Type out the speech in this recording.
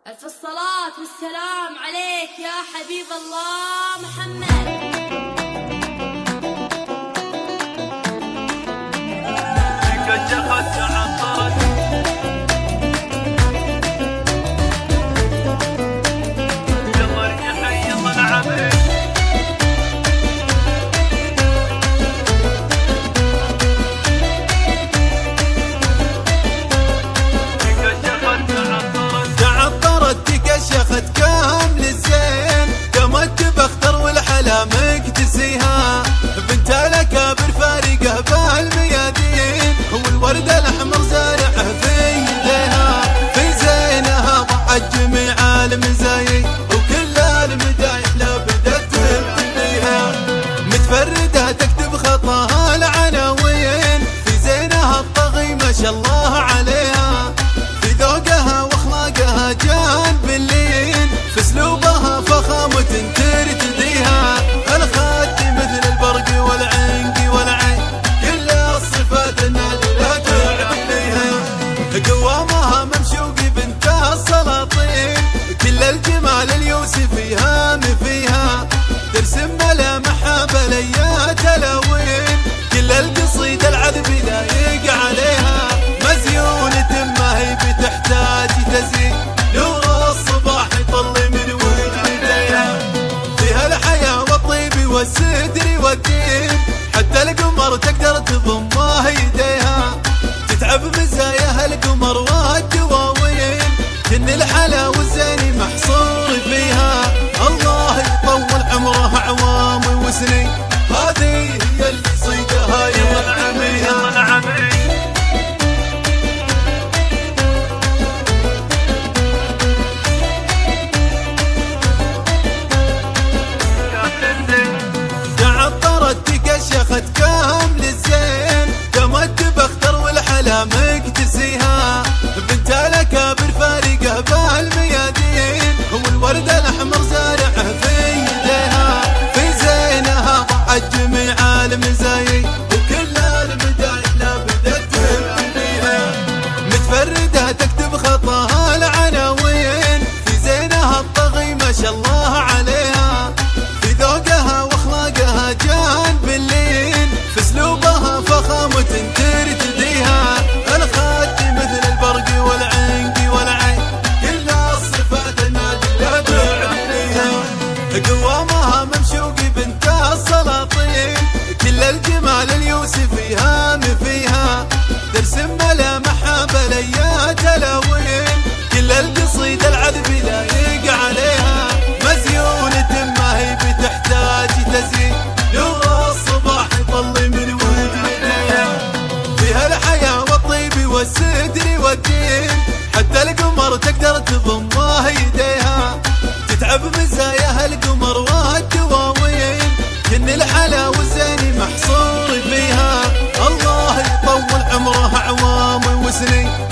ألف الصلاة والسلام عليك يا حبيب الله محمد. شخت كامل الزين قامت بختر والحلا مكتسيها بنت الاكابر فارقه بالميادين والورد الاحمر زارعه في يديها في زينها ضعت جميع المزايا وكل المدايح لا بدت تبتليها متفرده تكتب خطاها العناوين في زينها الطغي ما شاء الله عليها في ذوقها واخلاقها جان باللين في اسلوبها فخامة ترتديها الخد مثل البرق والعنق والعين كل الصفات النادرة تعليها قوامها ممشوق بنت السلاطين كل الجمال اليوسفيها فيها ترسم ملامحها بليات الأوين كل القصيدة العذب لايق عليها مزيونة ما هي بتحتاج تزيين نور الصباح يطل من وجهها فيها الحياة والطيب والستر والدين حتى القمر تقدر تضمها يديها تتعب مزاياها القمر والدواوين كن الحلا والزين محصور فيها الله يطول عمرها عوام وسنين هذه هي القصيدة ينعميها شخت كامل الزين قامت بختر والحلا مكتسيها بنت الاكابر فارقه بالميادين والورد الاحمر زارعه في يديها في زينها ضعت جميع المزايا وكل المدايح لا بدت تبتليها متفرده تكتب خطاها العناوين في زينها الطغي ما شاء الله عليها في ذوقها واخلاقها جان باللين في اسلوبها فخامة ترتديها الخد مثل البرق والعنق والعين كل الصفات النادرة تعليها قوامها ممشوق بنت السلاطين كل الجمال اليوسفيها فيها ترسم ملامحها بليات الأوين كل القصيدة العذب لايق عليها مزيونة ما هي بتحتاج تزيين نور الصباح يطل من وجهها فيها الحياة والطيب والستر والدين حتى القمر تقدر تضمها يديها تتعب مزاياها القمر والدواوين كن الحلا والزين محصور فيها الله يطول عمرها عوام وسنين